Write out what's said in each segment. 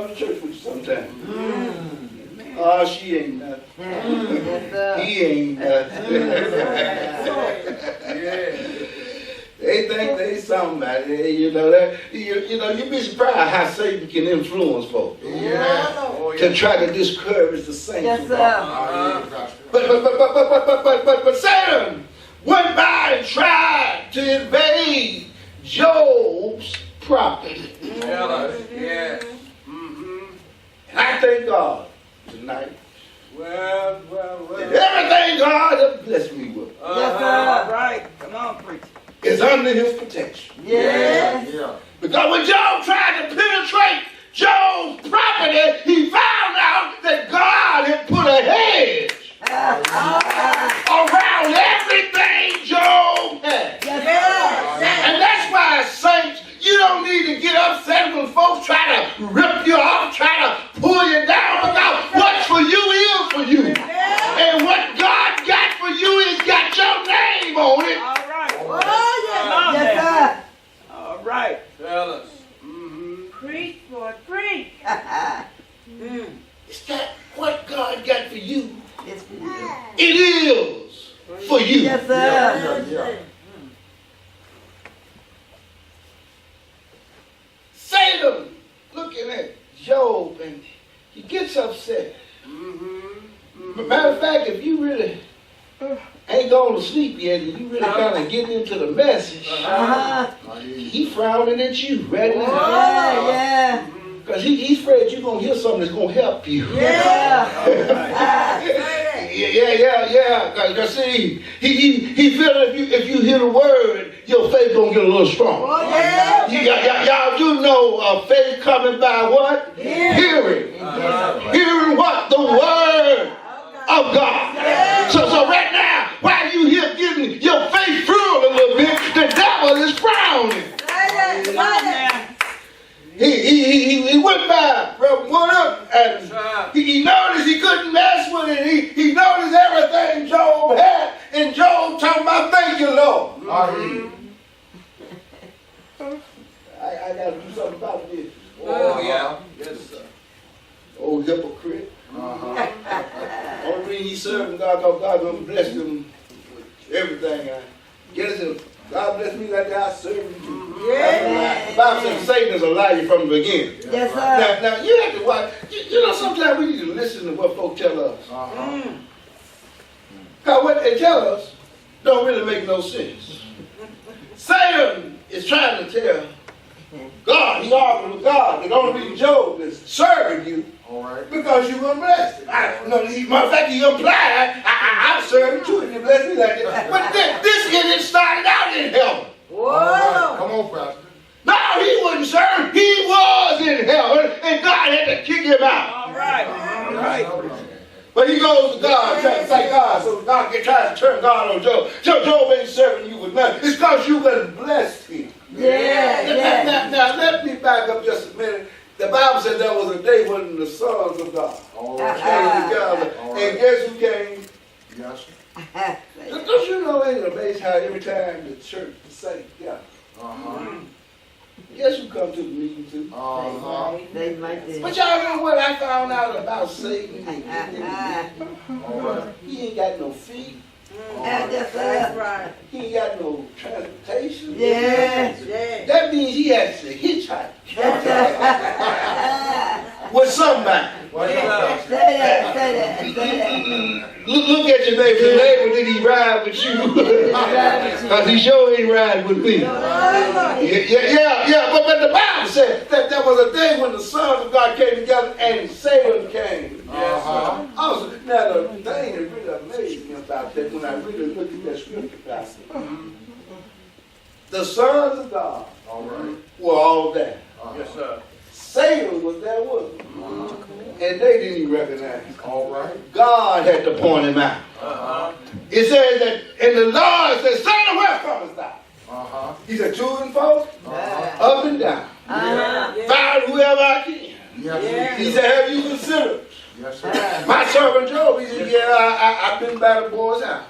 come to church with you sometime. Oh, she ain't nothing. He ain't nothing. They think they somebody. You know that. You know, you'd be surprised how Satan can influence folks. To try to discourage the saints. Yes, sir. But Satan went by and tried to invade Job's property. Yes. And I thank God tonight. Well. And everything God has blessed me with Yes, sir. All right. Come on, preacher. is under his protection. Yes. Because when Job tried to penetrate Job's property, he found out that God had put a hedge around everything Job had. And that's why, saints, you don't need to get upset when folks try to rip you off, try to pull you down, because what's for you is for you. And what God got for you is got your name on it. All right. Yes, sir. All right, fellas. Preach, Lord, preach. It's not what God got for you. It's for you. It is for you. Yes, sir. Satan looking at Job and he gets upset. Matter of fact, if you really ain't gone to sleep yet and you really kind of getting into the message, he frowning at you right now. Yeah. Because he's afraid you're going to hear something that's going to help you. Yeah. Because see, he feel if you hear the word, your faith going to get a little stronger. Y'all do know faith coming by what? Hearing. Hearing what? The word of God. So right now, while you here getting your faith through a little bit, the devil is frowning. He went by, went up, and he noticed he couldn't mess with it. He noticed everything Job had, and Job talking about, thank you, Lord. I got to do something about this. Oh, yeah. Yes, sir. Old hypocrite. Only reason he serving God, because God gonna bless him with everything. I guess if God bless me like that, I serve him too. The Bible says Satan is a liar from the beginning. Yes, sir. Now you have to watch. You know, sometimes we need to listen to what folks tell us. Because what they tell us don't really make no sense. Satan is trying to tell God, he arguing with God, that the only reason Job is serving you because you were blessed. Matter of fact, he implied, I'm serving too if you bless me like that. But this idiot started out in heaven. Whoa. Come on, Pastor. No, he wasn't serving. He was in heaven, and God had to kick him out. All right. But he goes to God, trying to fight God, so God tries to turn God on Job. Job ain't serving you with nothing. It's because you been blessed him. Now, let me back up just a minute. The Bible said there was a day when the sons of God came together. And guess who came? Yes. Don't you know, ain't it amazing how every time the church is sang together? Guess who come to the meeting too? They might do. But y'all know what I found out about Satan? He ain't got no feet. That's right. He ain't got no transportation. Yes. That means he has to hitchhike with somebody. Say that. Look at your neighbor. Your neighbor, did he ride with you? Because he sure ain't riding with me. But the Bible said that there was a day when the sons of God came together and Satan came. Now, the thing that really amazed me about that, when I really look at that scripture passage, the sons of God were all there. Yes, sir. Satan was there with them. And they didn't even recognize him. God had to point him out. It says that, and the Lord said, Satan, where comest thou? He said, to and fro, up and down. Find whoever I can. He said, have you considered my servant Job? He said, I've been by the boy's house.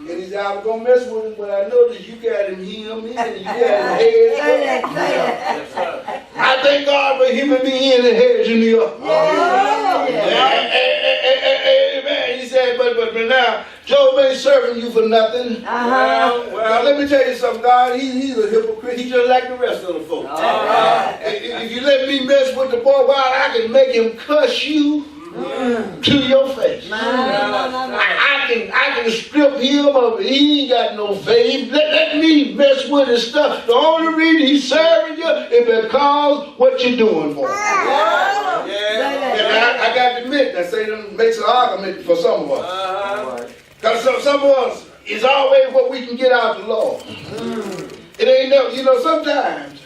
And he said, I was going to mess with him, but I noticed you got him, and you got him head. I thank God for another human being and hedging me up. Amen. He said, but now, Job ain't serving you for nothing. Well, let me tell you something, God. He's a hypocrite. He's just like the rest of the folks. If you let me mess with the boy, well, I can make him cuss you to your face. I can strip him of it. He ain't got no faith. Let me mess with his stuff. The only reason he's serving you is because what you're doing for him. And I got to admit that Satan makes an argument for some of us. Because some of us is always what we can get out of the Lord. It ain't no, you know, sometimes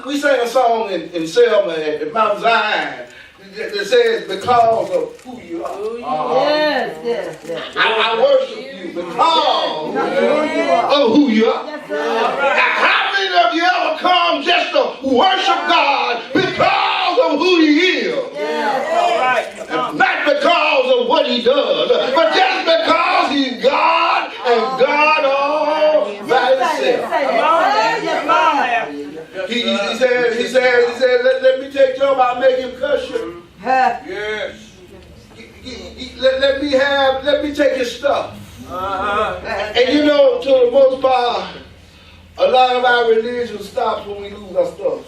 we sang a song in Selma at Mount Zion that says, because of who you are. Yes. I worship you because of who you are. How many of you ever come just to worship God because of who he is? Not because of what he does, but just because he's God and God all by himself. He said, let me take Job, I'll make him cuss you. Yes. Let me take his stuff. And you know, to the most part, a lot of our religion stops when we lose our stuff.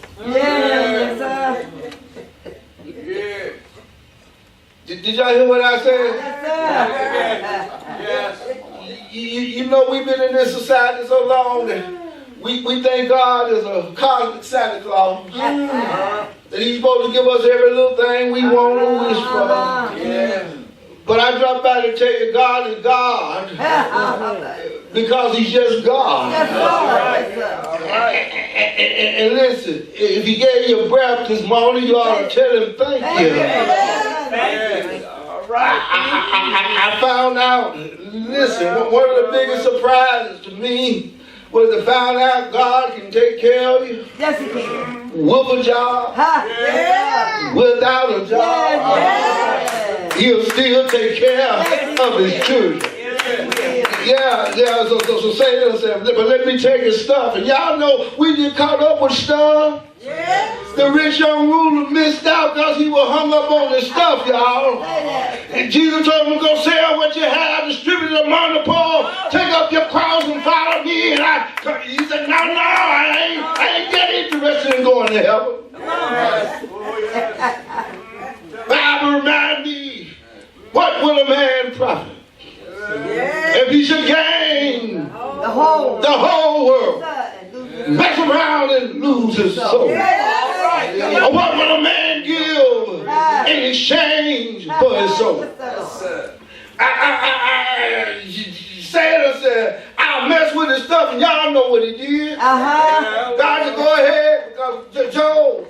Did y'all hear what I said? Yes. You know, we've been in this society so long that we think God is a cosmic Santa Claus. That he's supposed to give us every little thing we want to wish for. But I dropped by to tell you God is God because he's just God. And listen, if he gave you a breath this morning, you ought to tell him thank you. I found out, listen, one of the biggest surprises to me was to find out God can take care of you. Yes, he can. With a job, without a job, he'll still take care of his children. So Satan said, but let me take his stuff. And y'all know we get caught up with stuff. The rich young ruler missed out because he was hung up on his stuff, y'all. And Jesus told him to go sell what you have, distribute it among the poor, take up your cross and follow me. And he said, no, I ain't that interested in going to heaven. Bible remind me, what will a man profit if he should gain the whole world, mess around and lose his soul? Or what will a man give in exchange for his soul? Satan said, I'll mess with his stuff, and y'all know what he did. God said, go ahead, because Job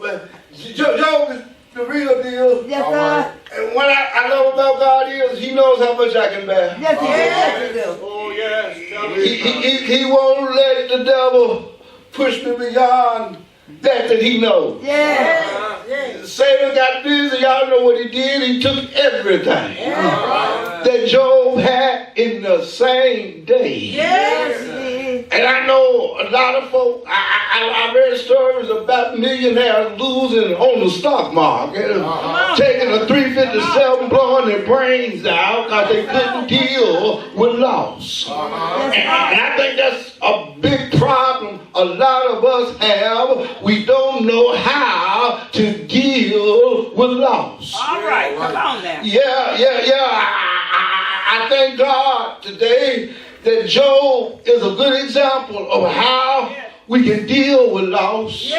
is the real deal. Yes, sir. And what I love about God is he knows how much I can bear. Yes, he does. Oh, yes. He won't let the devil push me beyond that he knows. Satan got busy. Y'all know what he did. He took everything that Job had in the same day. And I know a lot of folk, I read stories about millionaires losing on the stock market, taking a 357, blowing their brains out because they couldn't deal with loss. And I think that's a big problem a lot of us have. We don't know how to deal with loss. All right, come on now. I thank God today that Job is a good example of how we can deal with loss.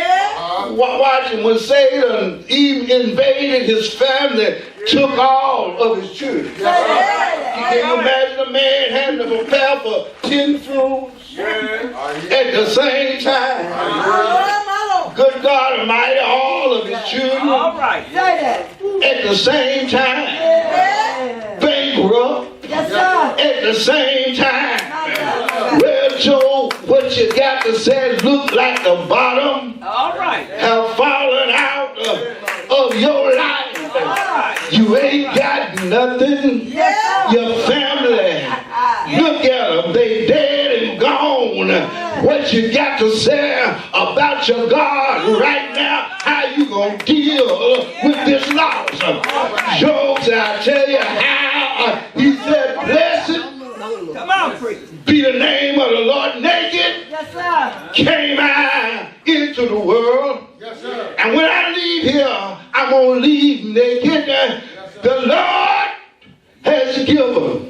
Watching when Satan even invaded his family, took all of his children. Can you imagine a man having to prepare for 10 funerals at the same time? Good God Almighty, all of his children at the same time. Bankrupt at the same time. Well, Joe, what you got to say look like the bottom have fallen out of your life. You ain't got nothing. Your family, look at them, they dead and gone. What you got to say about your God right now? How you gonna going to deal with this loss. Job said, I tell you how. He said, blessed Come on, preacher. be the name of the Lord. Naked Yes, sir. came I into the world. Yes, sir. And when I leave here, I'm going to leave naked. The Lord has given.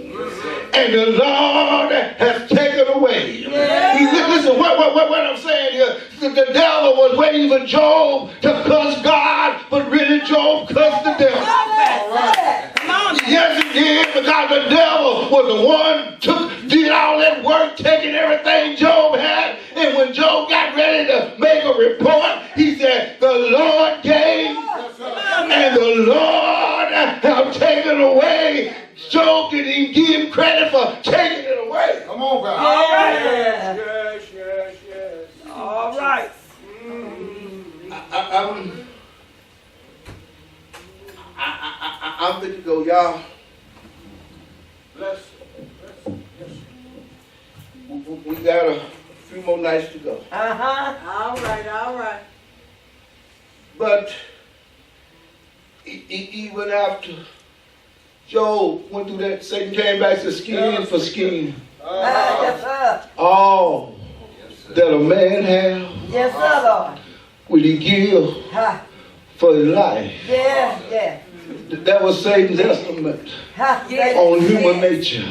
And the Lord has taken away. Listen, what I'm saying here, the devil was waiting for Job to cuss God, but really Job cussed the devil. Yes, he did, because the devil was the one did all that work, taking everything Job had. And when Job got ready to make a report, he said, the Lord gave, and the Lord have taken away. Job didn't even give him credit for taking it away. Come on, God. All right. Yes. All right. I'm good to go, y'all. Bless. We got a few more nights to go. Uh-huh. All right. But even after Job went through that, Satan came back to skin for skin. Yes, sir. All that a man has, Yes, sir, Lord. will he give Ha. for his life. Yes, yes. That was Satan's estimate Ha. on human nature.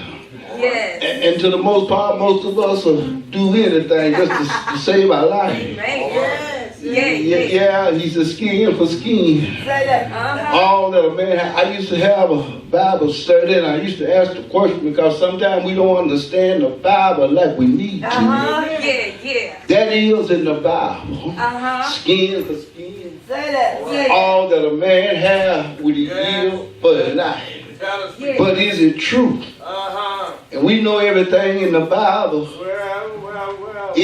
Yes. And to the most part, most of us will do anything just to save our life. Yes. Yeah, he's a skin for skin. Say that. All that a man has. I used to have a Bible study, and I used to ask the question because sometimes we don't understand the Bible like we need to. Yeah. That is in the Bible. Uh-huh. Skin for skin. Say that. Yeah. All that a man has would he give for his life. Tell us. Yeah. But is it true? Uh-huh. And we know everything in the Bible Well.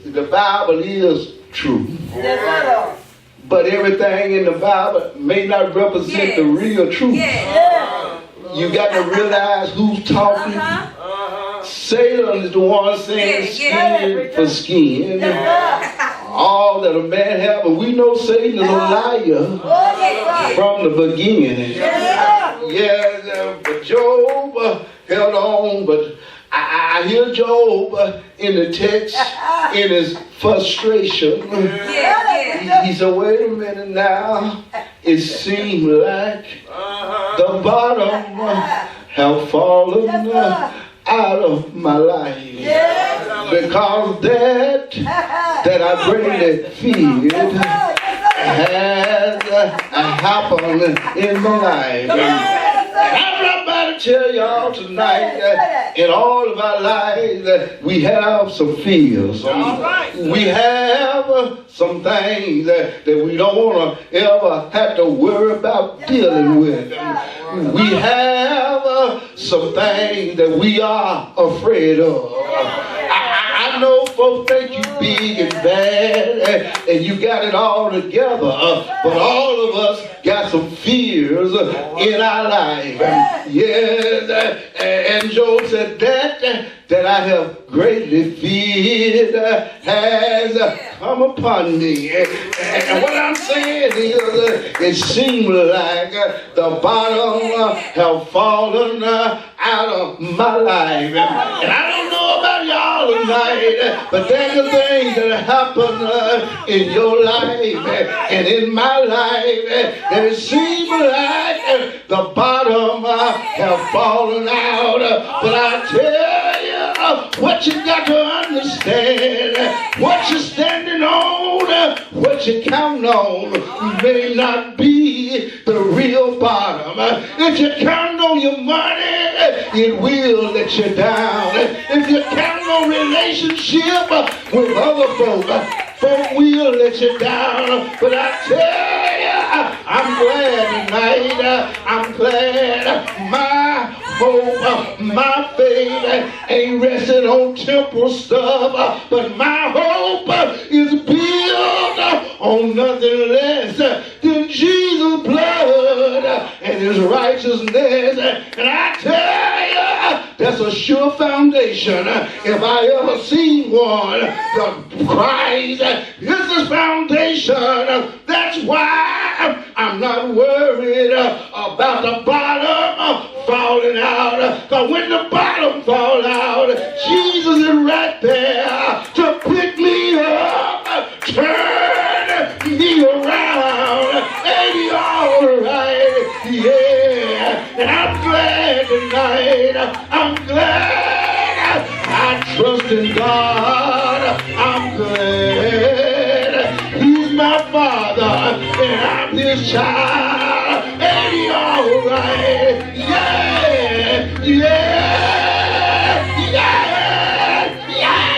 the Bible is true. Yes, sir, Lord. But everything in the Bible may not represent the real truth. Yeah. You got to realize who's talking. Satan is the one saying skin for skin. Yes, sir. All that a man have, but we know Satan is a liar Oh, yes, sir. from the beginning. Yes, sir. Yeah, but Job held on, but I hear Job in the text, in his frustration. He said, wait a minute now. It seemed like the bottom have fallen out of my life. Because that I greatly feared has happened in my life. And I'm about to tell y'all tonight that in all of our lives that we have some fears. We have some things that we don't want to ever have to worry about dealing with. We have some things that we are afraid of. I know folks think you big and bad and you got it all together, but all of us got some fears in our life. Yes, and Job said that I have greatly feared has come upon me. And what I'm saying is, it seems like the bottom have fallen out of my life. And I don't know about y'all tonight, but there's a thing that happened in your life and in my life, and it seems like the bottom have fallen out. But I tell you, what you got to understand, what you're standing on, what you're counting on may not be the real bottom. If you're counting on your money, it will let you down. If you're counting on relationship with other folk will let you down. But I tell you, I'm glad tonight. I'm glad my hope, my faith ain't resting on temporal stuff, but my hope is built on nothing less than Jesus' blood and his righteousness. And I tell you, that's a sure foundation. If I ever seen one, the Christ is the foundation that That's why I'm not worried about the bottom falling out. Because when the bottom falls out, Jesus is right there to pick me up, turn me around, and He's all right. Yeah, and I'm glad tonight. I'm glad I trust in God. I'm glad He's my Father and I'm His child, and He's all right. Yeah, yeah, yeah, yeah.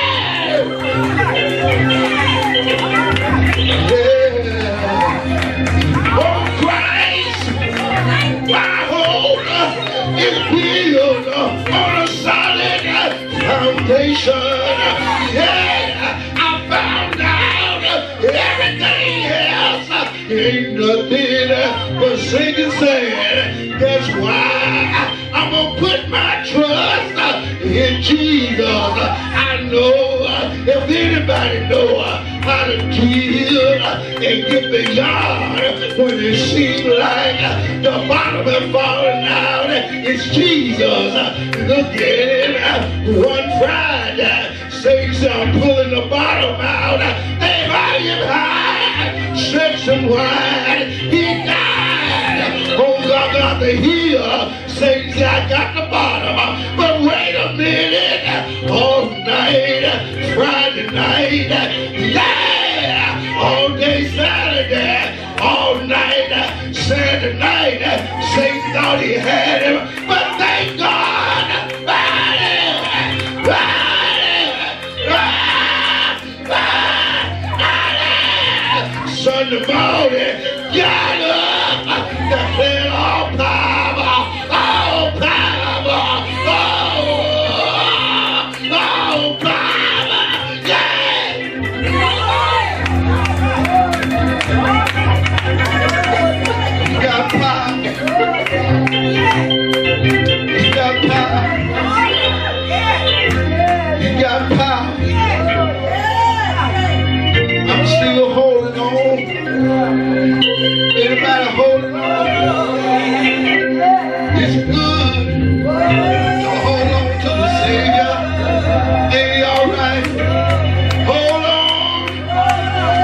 Yeah. Oh, Christ, my hope is built on a solid foundation. Yeah, I found out everything else ain't nothing but sinking sand. That's why I'm gonna put my trust in Jesus. I know if anybody know how to deal and get beyond when it seems like the bottom is falling out, it's Jesus. Look at him. One Friday, Saints are pulling the bottom out. They hide him high, stretch him wide. He died on the hill. Saints, I got the bottom. But wait a minute. All night, Friday night, yeah, all day Saturday, all night, Saturday night, Satan thought he had him, but thank God, Sunday morning, got up, declared all power, all power, all power, yeah. You got power. You got power. You got power. I'm still holding on. Anybody holding on? It's good to hold on to the Savior. Ain't he all right? Hold on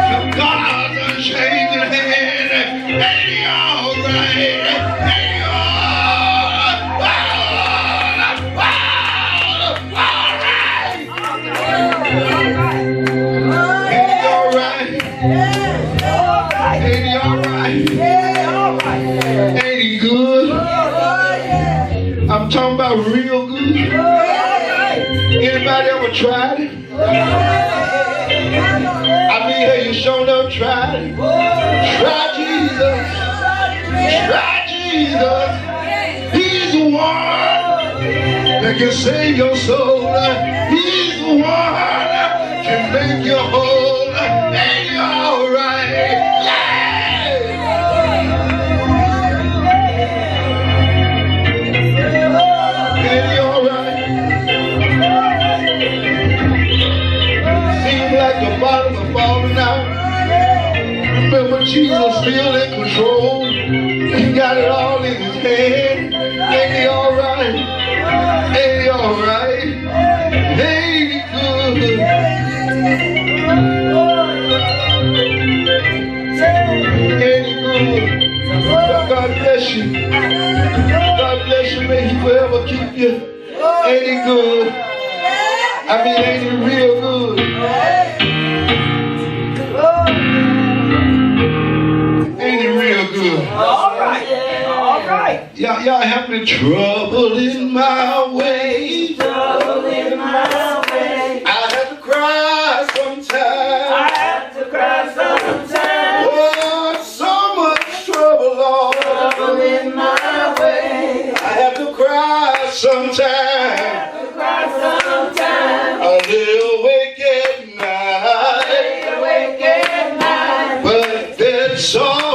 to God's unchanging hand. Ain't he all right? Ain't he all right? Ain't he all right? Ain't he all right? Ain't he good? I'm talking about real good. Anybody ever tried it? I mean, have you shown up tried it? Try Jesus. Try Jesus. He's the one that can save your soul. He's the one that can make you whole. Ain't you all right? Falling out. Remember, Jesus still in control. He got it all in his hand. Ain't he all right? Ain't he all right? Ain't he good? Ain't he good? God bless you. God bless you. May he forever keep you. Ain't he good? I mean, ain't he real good? All right. All right. Y'all have me trouble in my way. Trouble in my way. I have to cry sometimes. I have to cry sometimes. Oh, so much trouble, Lord. Trouble in my way. I have to cry I sometimes. have to cry sometimes. I lay awake at night. Lay awake at night. But that's all